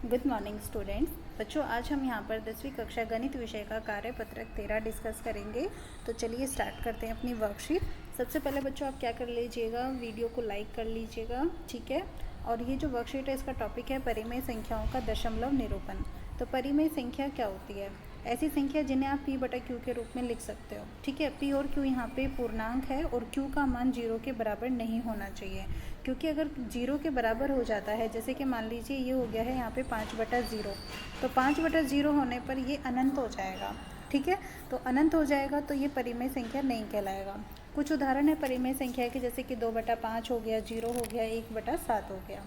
Good morning students. बच्चों, आज हम यहाँ पर 10वीं कक्षा गणित विषय का कार्यपत्रक 13 डिस्कस करेंगे। तो चलिए स्टार्ट करते हैं अपनी वर्कशीट। सबसे पहले बच्चों आप क्या कर लीजिएगा, वीडियो को लाइक कर लीजिएगा, ठीक है। और ये जो वर्कशीट है इसका टॉपिक है परिमेय संख्याओं का दशमलव निरूपण। तो परिमेय संख्या क्या होती है? ऐसी संख्या जिन्हें आप p/q के रूप में लिख सकते हो, ठीक है। p और q यहाँ पे पूर्णांक है और q का मान 0 के बराबर नहीं होना चाहिए, क्योंकि अगर 0 के बराबर हो जाता है, जैसे कि मान लीजिए ये हो गया है यहाँ पे 5/0, तो 5/0 होने पर ये अनंत हो जाएगा, ठीक है। तो अनंत हो जाएगा तो ये परिमेय संख्या नहीं कहलाएगा। कुछ उदाहरण है परिमेय संख्या के, जैसे कि 2/5 हो गया, 0 हो गया, 1/7 हो गया।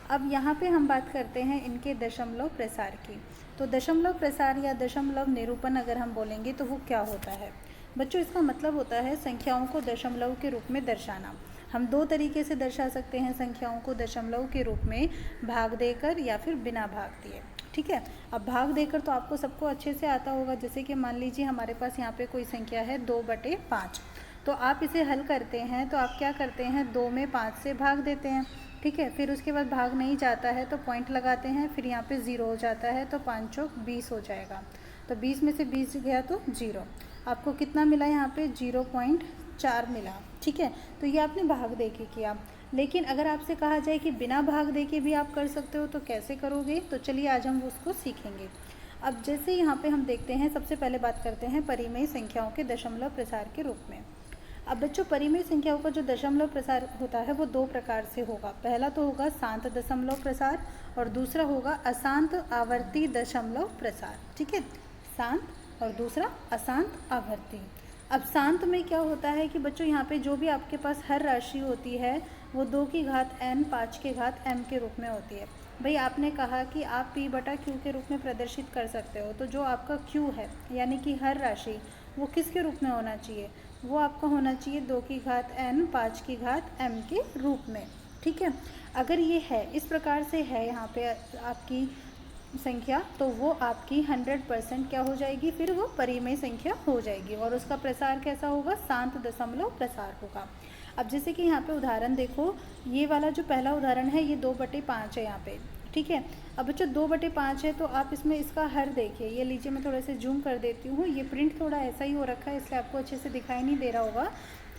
अब यहाँ पे हम बात करते हैं इनके दशमलव प्रसार की। तो दशमलव प्रसार या दशमलव निरूपण अगर हम बोलेंगे तो वो क्या होता है बच्चों? इसका मतलब होता है संख्याओं को दशमलव के रूप में दर्शाना। हम दो तरीके से दर्शा सकते हैं संख्याओं को दशमलव के रूप में, भाग देकर या फिर बिना भाग दिए, ठीक है। अब भाग देकर तो आपको सबको अच्छे से आता होगा। जैसे कि मान लीजिए हमारे पास यहाँ पे कोई संख्या है 2/5, तो आप इसे हल करते हैं तो आप क्या करते हैं, 2 में 5 से भाग देते हैं, ठीक है। फिर उसके बाद भाग नहीं जाता है तो पॉइंट लगाते हैं, फिर यहाँ पे 0 हो जाता है, तो 5 चौक 20 हो जाएगा। तो 20 में से 20 गया तो 0। आपको कितना मिला यहाँ पे? 0.4 मिला, ठीक है। तो ये आपने भाग दे के किया। लेकिन अगर आपसे कहा जाए कि बिना भाग दे के भी आप कर सकते हो तो कैसे करोगे? तो चलिए आज हम उसको सीखेंगे। अब जैसे यहाँ पे हम देखते हैं, सबसे पहले बात करते हैं परिमेय संख्याओं के दशमलव प्रसार के रूप में। अब बच्चों, परिमेय संख्याओं का जो दशमलव प्रसार होता है वो दो प्रकार से होगा। पहला तो होगा शांत दशमलव प्रसार और दूसरा होगा अशांत आवर्ती दशमलव प्रसार, ठीक है। शांत और दूसरा अशांत आवर्ती। अब शांत में क्या होता है कि बच्चों यहाँ पे जो भी आपके पास हर राशि होती है वो 2 की घात n 5 की घात m के रूप में होती है। भाई आपने कहा कि आप p/q के रूप में प्रदर्शित कर सकते हो, तो जो आपका q है यानी कि हर राशि, वो किसके रूप में होना चाहिए? वो आपका होना चाहिए 2 की घात n 5 की घात m के रूप में, ठीक है। अगर ये है, इस प्रकार से है यहाँ पे आपकी संख्या, तो वो आपकी 100% क्या हो जाएगी? फिर वो परिमेय संख्या हो जाएगी। और उसका प्रसार कैसा होगा? शांत दशमलव प्रसार होगा। अब जैसे कि यहाँ पे उदाहरण देखो, ये वाला जो पहला उदाहरण है ये 2/5 है यहाँ पे, ठीक है। अब बच्चों 2/5 है तो आप इसमें इसका हर देखिए, ये लीजिए मैं थोड़ा से जूम कर देती हूँ। ये प्रिंट थोड़ा ऐसा ही हो रखा है इसलिए आपको अच्छे से दिखाई नहीं दे रहा होगा,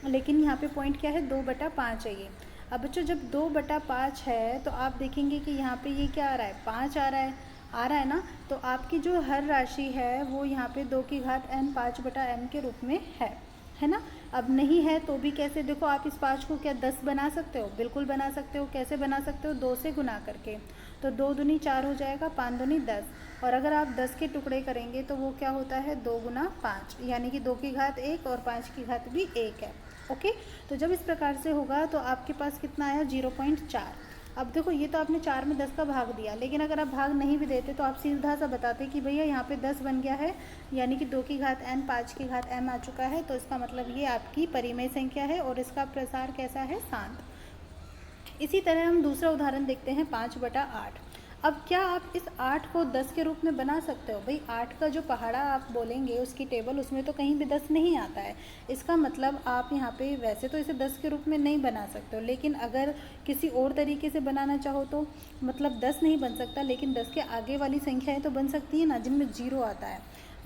लेकिन यहाँ पे पॉइंट क्या है? 2/5 है ये। अब बच्चों जब 2/5 है तो आप देखेंगे कि यहाँ पे ये क्या आ रहा है? 5 आ रहा है ना। तो आपकी जो हर राशि है वो यहाँ पे 2 की घात n 5/m के रूप में है ना। अब नहीं है तो भी कैसे? देखो आप इस 5 को क्या 10 बना सकते हो? बिल्कुल बना सकते हो। कैसे बना सकते हो? 2 से गुना करके। तो 2 दूनी 4 हो जाएगा, 5 दूनी 10। और अगर आप 10 के टुकड़े करेंगे तो वो क्या होता है? 2 गुना 5, यानी कि 2 की घात 1 और 5 की घात भी 1 है, ओके। तो जब इस प्रकार से होगा तो आपके पास कितना आया? 0.4। अब देखो ये तो आपने 4 में 10 का भाग दिया, लेकिन अगर आप भाग नहीं भी देते तो आप सीधा सा बताते कि भैया यहाँ पे 10 बन गया है, यानी कि 2 की घात n 5 की घात m आ चुका है। तो इसका मतलब ये आपकी परिमेय संख्या है और इसका प्रसार कैसा है? शांत। इसी तरह हम दूसरा उदाहरण देखते हैं 5/8। अब क्या आप इस 8 को 10 के रूप में बना सकते हो? भाई 8 का जो पहाड़ा आप बोलेंगे उसकी टेबल, उसमें तो कहीं भी 10 नहीं आता है। इसका मतलब आप यहाँ पे वैसे तो इसे 10 के रूप में नहीं बना सकते हो, लेकिन अगर किसी और तरीके से बनाना चाहो तो मतलब 10 नहीं बन सकता, लेकिन 10 के आगे वाली संख्याएँ तो बन सकती है ना, जिनमें 0 आता है।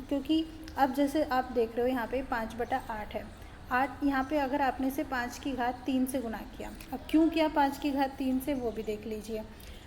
क्योंकि अब जैसे आप देख रहे हो यहाँ पे 5/8 है। 8 यहाँ पे अगर आपने इसे 5 की घात 3 से गुना किया, अब क्यों किया 5 की घात 3 से वो भी देख लीजिए।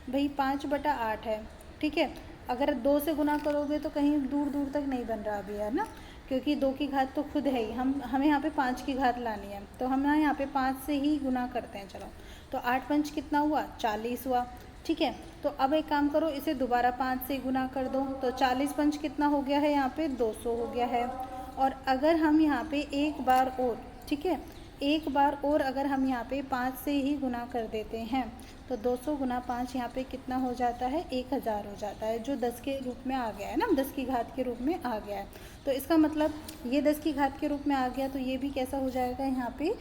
भाई 5/8 है, ठीक है। अगर 2 से गुना करोगे तो कहीं दूर दूर तक नहीं बन रहा अभी, है ना, क्योंकि 2 की घात तो खुद है ही। हमें यहाँ पे 5 की घात लानी है, तो हम यहाँ पे 5 से ही गुना करते हैं। चलो, तो 8 पंच कितना हुआ? 40 हुआ, ठीक है। तो अब एक काम करो, इसे दोबारा 5 से गुना कर दो, तो 40 पंच कितना हो गया है? यहाँ पे 200 हो गया है। और अगर हम यहाँ पे एक बार और, ठीक है, एक बार और अगर हम यहाँ पे 5 से ही गुना कर देते हैं तो 200 गुना 5 यहाँ पे कितना हो जाता है? 1000 हो जाता है, जो 10 के रूप में आ गया है ना, 10 की घात के रूप में आ गया है। तो इसका मतलब ये 10 की घात के रूप में आ गया, तो ये भी कैसा हो जाएगा? यहाँ पे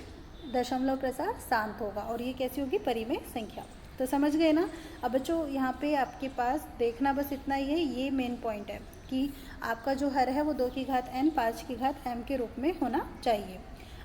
दशमलव प्रसार शांत होगा। और ये कैसी होगी? परिमेय संख्या। तो समझ गए ना। अब बच्चों यहाँ पे आपके पास देखना बस इतना ही है, ये मेन पॉइंट है कि आपका जो हर है वो 2 की घात n 5 की घात m के रूप में होना चाहिए।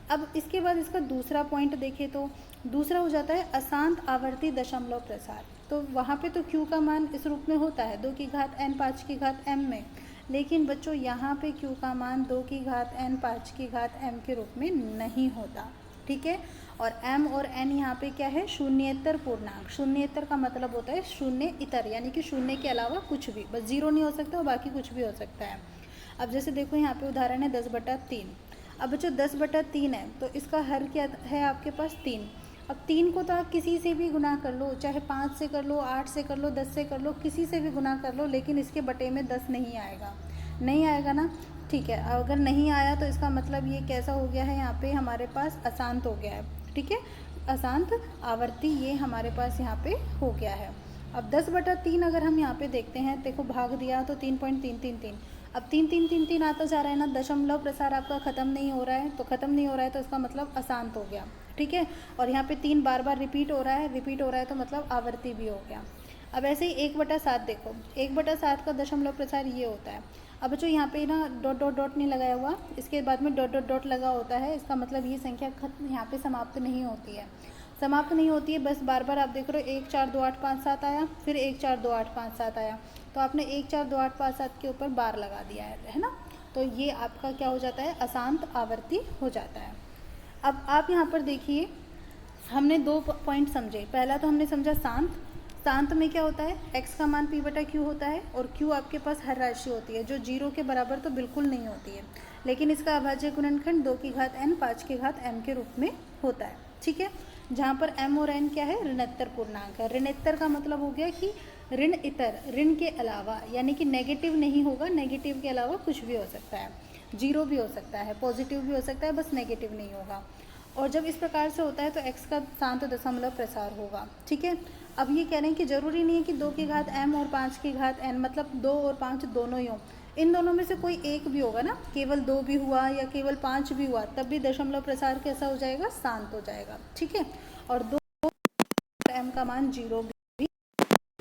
अब इसके बाद इसका दूसरा पॉइंट देखें तो दूसरा हो जाता है अशांत आवर्ती दशमलव प्रसार। तो वहाँ पे तो q का मान इस रूप में होता है 2 की घात n 5 की घात m में, लेकिन बच्चों यहाँ पे q का मान 2 की घात n 5 की घात m के रूप में नहीं होता, ठीक है। और m और n यहाँ पे क्या है, शून्येतर पूर्णांक। शून्येतर का मतलब होता है शून्य इतर, यानी कि शून्य के अलावा कुछ भी, बस जीरो नहीं हो सकता और बाकी कुछ भी हो सकता है। अब जैसे देखो यहाँ पे उदाहरण है 10/3। अब बच्चों 10/3 है तो इसका हर क्या है आपके पास 3। अब 3 को तो आप किसी से भी गुना कर लो, चाहे 5 से कर लो, 8 से कर लो, 10 से कर लो, किसी से भी गुना कर लो, लेकिन इसके बटे में 10 नहीं आएगा, नहीं आएगा ना, ठीक है। अगर नहीं आया तो इसका मतलब ये कैसा हो गया है, यहाँ पे हमारे पास अशांत हो गया है, ठीक है, अशांत आवर्ती ये हमारे पास यहाँ पे हो गया है। अब 10/3 अगर हम यहाँ पे देखते हैं, देखो भाग दिया तो 3.333। अब 3 आता जा रहा है ना, दशमलव प्रसार आपका ख़त्म नहीं हो रहा है, तो ख़त्म नहीं हो रहा है तो इसका मतलब अशांत हो गया, ठीक है। और यहाँ पे 3 बार बार रिपीट हो रहा है तो मतलब आवर्ती भी हो गया। अब ऐसे ही 1/7 देखो, 1/7 का दशमलव प्रसार ये होता है। अब जो यहाँ पे ना डॉट डॉट डॉट नहीं लगाया हुआ, इसके बाद में डॉट डॉट डॉट लगा होता है, इसका मतलब ये संख्या खत्म यहाँ पे समाप्त नहीं होती है, समाप्त नहीं होती है, बस बार बार आप देख रहे हो 1 4 2 8 5 7 आया, फिर 1 4 2 8 5 7 आया, तो आपने 1 4 2 8 5 7 के ऊपर बार लगा दिया है ना, तो ये आपका क्या हो जाता है, अशांत आवर्ती हो जाता है। अब आप यहाँ पर देखिए, हमने 2 पॉइंट समझे। पहला तो हमने समझा शांत, शांत में क्या होता है, x का मान p/q होता है, और q आपके पास हर राशि होती है जो 0 के बराबर तो बिल्कुल नहीं होती है, लेकिन इसका अभाज्य गुणनखंड 2 की घात n 5 की घात m के रूप में होता है, ठीक है। जहाँ पर m और n क्या है, ऋणोत्तर पूर्णांक है। ऋणोत्तर का मतलब हो गया कि ऋण इतर, ऋण के अलावा, यानी कि नेगेटिव नहीं होगा, नेगेटिव के अलावा कुछ भी हो सकता है, जीरो भी हो सकता है, पॉजिटिव भी हो सकता है, बस नेगेटिव नहीं होगा। और जब इस प्रकार से होता है तो x का शांत दशमलव प्रसार होगा, ठीक है। अब ये कह रहे हैं कि ज़रूरी नहीं है कि 2 की घात m और 5 की घात n, मतलब 2 और 5 दोनों ही हों, इन दोनों में से कोई एक भी होगा ना, केवल 2 भी हुआ या केवल 5 भी हुआ, तब भी दशमलव प्रसार कैसा हो जाएगा, शांत हो जाएगा, ठीक है। और 2 m का मान 0 भी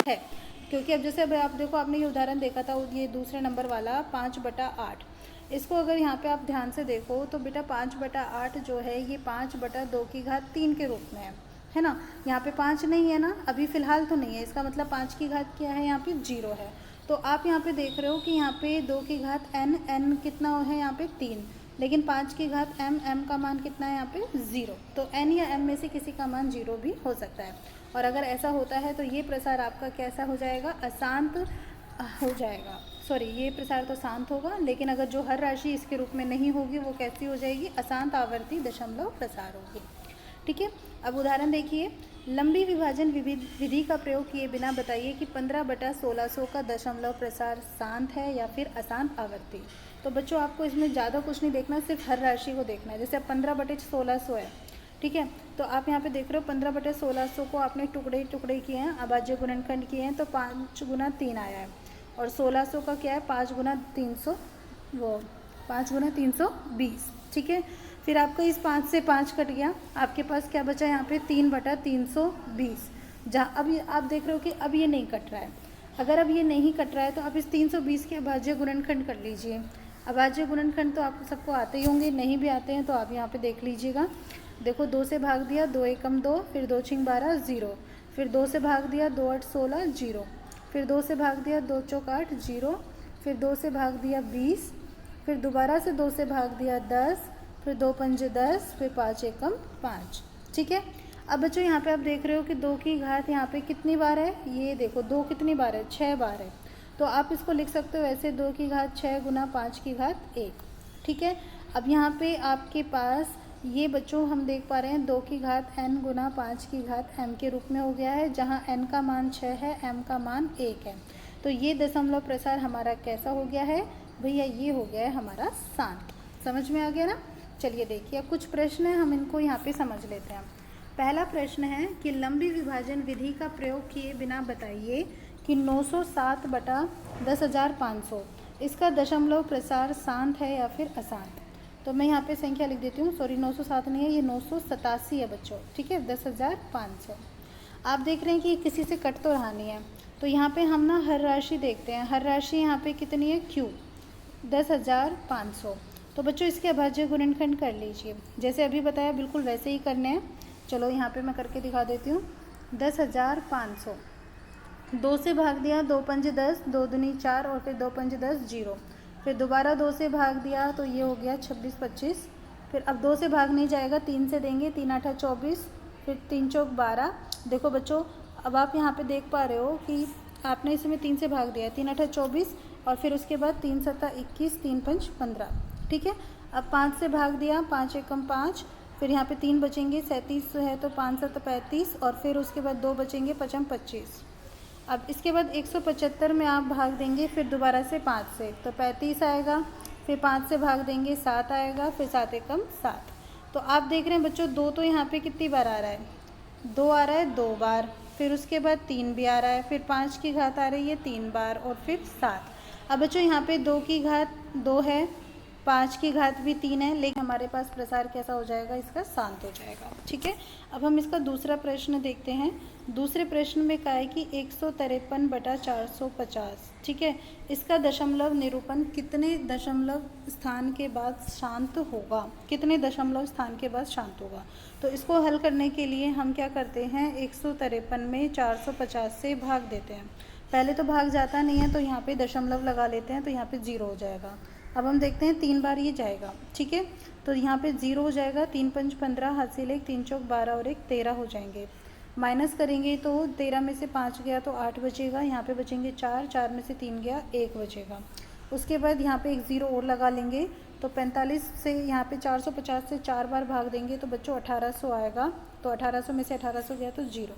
है, क्योंकि अब जैसे अब आप देखो, आपने ये उदाहरण देखा था, ये दूसरे नंबर वाला 5/8, इसको अगर यहाँ पे आप ध्यान से देखो तो बेटा 5/8 जो है ये 5/2 की घात 3 के रूप में है ना। यहाँ पे 5 नहीं है ना, अभी फ़िलहाल तो नहीं है, इसका मतलब 5 की घात क्या है, यहाँ पे 0 है। तो आप यहाँ पे देख रहे हो कि यहाँ पे 2 की घात n कितना है, यहाँ पे 3, लेकिन 5 की घात m का मान कितना है, यहाँ पे 0। तो n या m में से किसी का मान 0 भी हो सकता है, और अगर ऐसा होता है तो ये प्रसार आपका कैसा हो जाएगा, अशांत हो जाएगा। सॉरी, ये प्रसार तो शांत होगा, लेकिन अगर जो हर राशि इसके रूप में नहीं होगी वो कैसी हो जाएगी, अशांत आवर्ती दशमलव प्रसार होगी, ठीक है। अब उदाहरण देखिए, लंबी विभाजन विधि का प्रयोग किए बिना बताइए कि 15/1600 का दशमलव प्रसार शांत है या फिर अशांत आवर्ती। तो बच्चों आपको इसमें ज़्यादा कुछ नहीं देखना, सिर्फ हर राशि को देखना है। जैसे अब 15/1600 है, ठीक है, तो आप यहाँ पे देख रहे हो 15/1600 को आपने टुकड़े टुकड़े किए हैं, अभाज्य गुणनखंड किए हैं, तो 5 × 3 आया है, और 1600 का क्या है, 5 × 300, वो 5 × 320, ठीक है। फिर आपका इस 5 से 5 कट गया, आपके पास क्या बचा यहाँ पे 3/320, जहाँ अब आप देख रहे हो कि अब ये नहीं कट रहा है। अगर अब ये नहीं कट रहा है तो आप इस 320 के अभाज्य गुणनखंड कर लीजिए। अभाज्य गुणनखंड तो आपको सबको आते ही होंगे, नहीं भी आते हैं तो आप यहाँ पे देख लीजिएगा। देखो 2 से भाग दिया, 2 एकम 2, फिर 2 छिंग 12, 0, फिर 2 से भाग दिया, 2 8 16, 0, फिर 2 से भाग दिया, 2 चौक 8, 0, फिर 2 से भाग दिया 20, फिर दोबारा से 2 से भाग दिया 10, फिर 2 पंजे 10, फिर 5 एकम 5, ठीक है। अब बच्चों यहाँ पे आप देख रहे हो कि 2 की घात यहाँ पे कितनी बार है, ये देखो 2 कितनी बार है, 6 बार है, तो आप इसको लिख सकते हो ऐसे 2 की घात 6 × 5 की घात 1, ठीक है। अब यहाँ पे आपके पास ये बच्चों हम देख पा रहे हैं 2 की घात n × 5 की घात m के रूप में हो गया है, जहाँ n का मान 6 है, m का मान 1 है। तो ये दशमलव प्रसार हमारा कैसा हो गया है भैया, ये हो गया है हमारा शांत। समझ में आ गया ना। चलिए देखिए, अब कुछ प्रश्न हैं, हम इनको यहाँ पे समझ लेते हैं। पहला प्रश्न है कि लंबी विभाजन विधि का प्रयोग किए बिना बताइए कि 907/10,500 इसका दशमलव प्रसार शांत है या फिर अशांत। तो मैं यहाँ पे संख्या लिख देती हूँ, सॉरी 907 नहीं है, ये 987 है बच्चों, ठीक है, 10,500। आप देख रहे हैं कि किसी से कट तो रहा नहीं है, तो यहाँ पे हम ना हर राशि देखते हैं। हर राशि यहाँ पे कितनी है, Q 10,500। तो बच्चों इसके अभाज्य गुणनखंड कर लीजिए, जैसे अभी बताया बिल्कुल वैसे ही करने हैं। चलो यहाँ पे मैं करके दिखा देती हूँ। 10,500 2 से भाग दिया, 2 पंजे 10, 2 दूनी 4 और फिर 2 पंजे 10 0। फिर दोबारा 2 से भाग दिया तो ये हो गया 26 25। फिर अब 2 से भाग नहीं जाएगा, 3 से देंगे, 3 8 24, फिर 3 चौक 12। देखो बच्चों, अब आप यहाँ पे देख पा रहे हो कि आपने इसमें 3 से भाग दिया, 3 8 24 और फिर उसके बाद 3 7 21, 3 5 15। ठीक है, अब 5 से भाग दिया, 5 एकम 5, फिर यहाँ पे 3 बचेंगे, 37 है तो 5 7 35 और फिर उसके बाद 2 बचेंगे, 5 25। अब इसके बाद 175 में आप भाग देंगे फिर दोबारा से 5 से, तो 35 आएगा। फिर 5 से भाग देंगे 7 आएगा, फिर 7 एकम 7। तो आप देख रहे हैं बच्चों, 2 तो यहाँ पे कितनी बार आ रहा है, 2 आ रहा है 2 बार। फिर उसके बाद 3 भी आ रहा है, फिर 5 की घात आ रही है 3 बार और फिर 7। अब बच्चों यहाँ पे 2 की घात 2 है, 5 की घात भी 3 है, लेकिन हमारे पास प्रसार कैसा हो जाएगा, इसका शांत हो जाएगा। ठीक है, अब हम इसका दूसरा प्रश्न देखते हैं। दूसरे प्रश्न में कहा है कि 153/450। ठीक है, इसका दशमलव निरूपण कितने दशमलव स्थान के बाद शांत होगा, कितने दशमलव स्थान के बाद शांत होगा। तो इसको हल करने के लिए हम क्या करते हैं, 153 में 450 से भाग देते हैं। पहले तो भाग जाता नहीं है तो यहाँ पे दशमलव लगा लेते हैं, तो यहाँ पे 0 हो जाएगा। अब हम देखते हैं 3 बार ये जाएगा। ठीक है, तो यहाँ पे 0 हो जाएगा, 3 5 15, हाथ से 1, 3 चौक 12 और 1 13 हो जाएंगे। माइनस करेंगे तो 13 में से 5 गया तो 8 बचेगा, यहाँ पे बचेंगे 4, 4 में से 3 गया 1 बचेगा। उसके बाद यहाँ पे एक 0 और लगा लेंगे, तो 45 से यहाँ पे 450 से 4 बार भाग देंगे तो बच्चों 1800 आएगा, तो 1800 में से 1800 गया तो 0।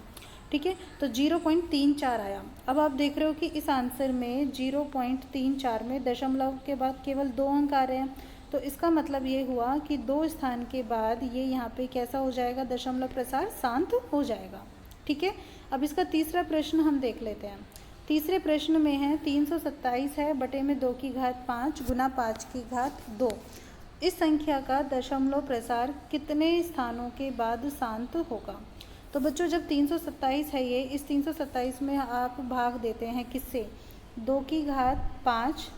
ठीक है, तो 0.34 आया। अब आप देख रहे हो कि इस आंसर में 0.34 में दशमलव के बाद केवल 2 अंक आ रहे हैं, तो इसका मतलब ये हुआ कि 2 स्थान के बाद ये यहाँ पे कैसा हो जाएगा, दशमलव प्रसार शांत हो जाएगा। ठीक है, अब इसका तीसरा प्रश्न हम देख लेते हैं। तीसरे प्रश्न में है 327 है बटे में 2 की घात 5 गुना 5 की घात 2। इस संख्या का दशमलव प्रसार कितने स्थानों के बाद शांत होगा। तो बच्चों जब 327 है ये, इस 327 में आप भाग देते हैं किससे, 2 की घात 5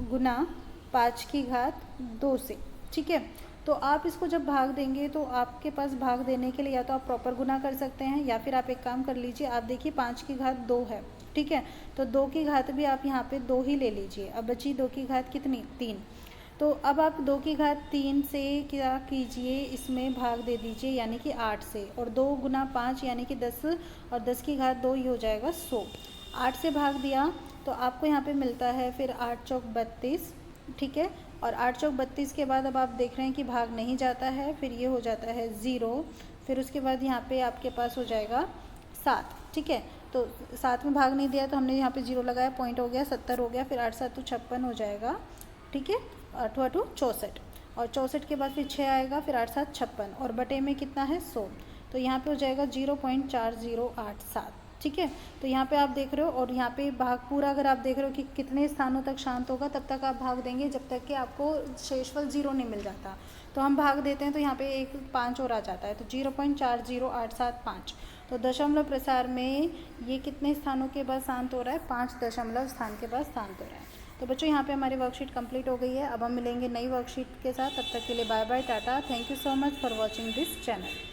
गुना 5 की घात 2 से। ठीक है, तो आप इसको जब भाग देंगे तो आपके पास भाग देने के लिए या तो आप प्रॉपर गुना कर सकते हैं या फिर आप एक काम कर लीजिए, आप देखिए 5 की घात 2 है। ठीक है, तो 2 की घात भी आप यहाँ पे 2 ही ले लीजिए। अब बची 2 की घात कितनी, 3। तो अब आप 2 की घात 3 से क्या कीजिए, इसमें भाग दे दीजिए यानी कि 8 से, और 2 गुना 5 यानी कि 10 और 10 की घात 2 ही हो जाएगा 100। 8 से भाग दिया तो आपको यहाँ पे मिलता है फिर 8 चौक 32। ठीक है, और 8 चौक 32 के बाद अब आप देख रहे हैं कि भाग नहीं जाता है, फिर ये हो जाता है 0। फिर उसके बाद यहाँ पे आपके पास हो जाएगा 7। ठीक है, तो 7 में भाग नहीं दिया तो हमने यहाँ पे 0 लगाया, पॉइंट हो गया 70 हो गया, फिर 8 7 तो 56 हो जाएगा। ठीक है, 8 8 64 और 64 के बाद फिर 6 आएगा, फिर 8 7 56 और बटे में कितना है 100, तो यहाँ पे हो जाएगा 0.4087। ठीक है, तो यहाँ पे आप देख रहे हो, और यहाँ पे भाग पूरा अगर आप देख रहे हो कि कितने स्थानों तक शांत होगा, तब तक आप भाग देंगे जब तक कि आपको शेषफल 0 नहीं मिल जाता। तो हम भाग देते हैं तो यहाँ पे एक 5 और आ जाता है, तो 0.40875। तो दशमलव प्रसार में ये कितने स्थानों के बाद शांत हो रहा है, 5 दशमलव स्थान के बाद शांत हो रहा है। तो बच्चों यहाँ पे हमारी वर्कशीट कंप्लीट हो गई है। अब हम मिलेंगे नई वर्कशीट के साथ, तब तक के लिए bye bye, tata, thank you so much for watching this channel.